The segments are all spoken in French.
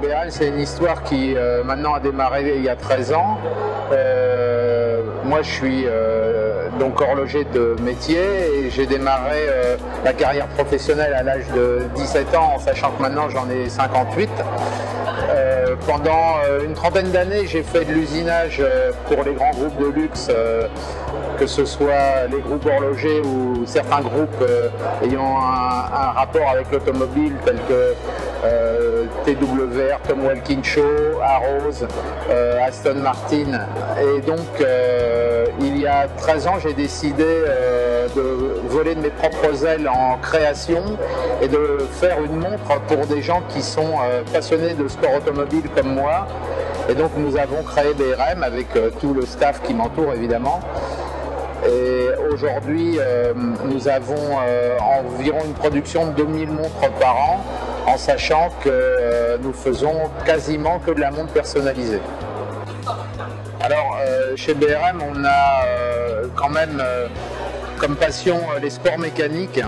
BRM, c'est une histoire qui maintenant a démarré il y a 13 ans. Moi, je suis donc horloger de métier et j'ai démarré ma carrière professionnelle à l'âge de 17 ans, en sachant que maintenant j'en ai 58. Pendant une trentaine d'années, j'ai fait de l'usinage pour les grands groupes de luxe, que ce soit les groupes horlogers ou certains groupes ayant un rapport avec l'automobile, tels que TWR, Tom Walkinshaw, Arrows, Aston Martin. Et donc, il y a 13 ans, j'ai décidé de voler de mes propres ailes en création et de faire une montre pour des gens qui sont passionnés de sport automobile comme moi. Et donc, nous avons créé BRM avec tout le staff qui m'entoure, évidemment. Et aujourd'hui, nous avons environ une production de 2000 montres par an, en sachant que nous faisons quasiment que de la montre personnalisée. Alors, chez BRM, on a quand même comme passion les sports mécaniques.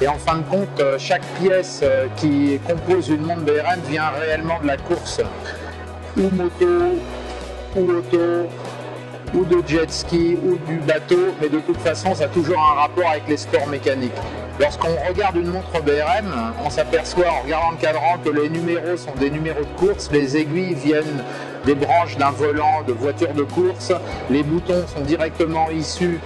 Et en fin de compte, chaque pièce qui compose une montre BRM vient réellement de la course, ou moto, ou auto, ou de jet ski, ou du bateau, mais de toute façon, ça a toujours un rapport avec les sports mécaniques. Lorsqu'on regarde une montre BRM, on s'aperçoit en regardant le cadran que les numéros sont des numéros de course, les aiguilles viennent des branches d'un volant de voiture de course, les boutons sont directement issus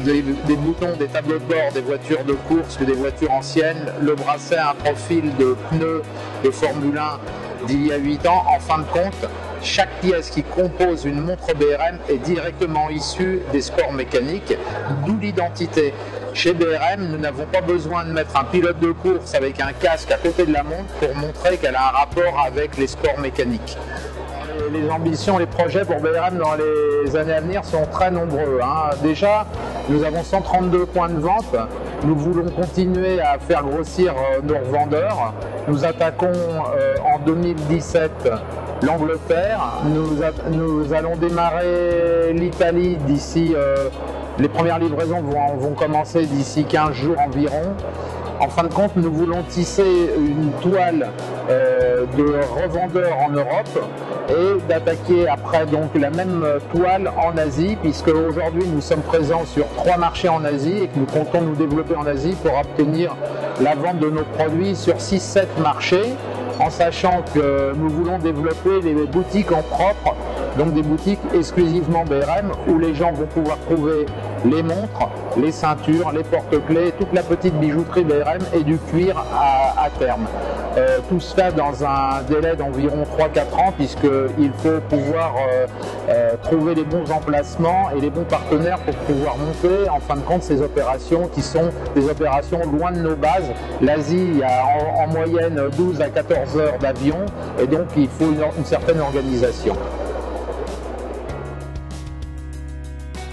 des boutons des tableaux de bord des voitures de course ou des voitures anciennes, le bracelet a un profil de pneus de Formule 1 d'il y a 8 ans. En fin de compte, chaque pièce qui compose une montre BRM est directement issue des sports mécaniques, d'où l'identité. Chez BRM, nous n'avons pas besoin de mettre un pilote de course avec un casque à côté de la montre pour montrer qu'elle a un rapport avec les sports mécaniques. Les ambitions, les projets pour BRM dans les années à venir sont très nombreux. Déjà, nous avons 132 points de vente. Nous voulons continuer à faire grossir nos revendeurs. Nous attaquons en 2017 l'Angleterre. Nous allons démarrer l'Italie d'ici... les premières livraisons vont commencer d'ici 15 jours environ. En fin de compte, nous voulons tisser une toile de revendeurs en Europe et d'attaquer après donc la même toile en Asie, puisque aujourd'hui nous sommes présents sur 3 marchés en Asie et que nous comptons nous développer en Asie pour obtenir la vente de nos produits sur 6-7 marchés, en sachant que nous voulons développer des boutiques en propre, donc des boutiques exclusivement BRM où les gens vont pouvoir trouver les montres, les ceintures, les porte-clés, toute la petite bijouterie BRM et du cuir à terme. Tout cela dans un délai d'environ 3-4 ans, puisqu'il faut pouvoir trouver les bons emplacements et les bons partenaires pour pouvoir monter en fin de compte ces opérations qui sont des opérations loin de nos bases. L'Asie, il y a en moyenne 12 à 14 heures d'avion et donc il faut une certaine organisation.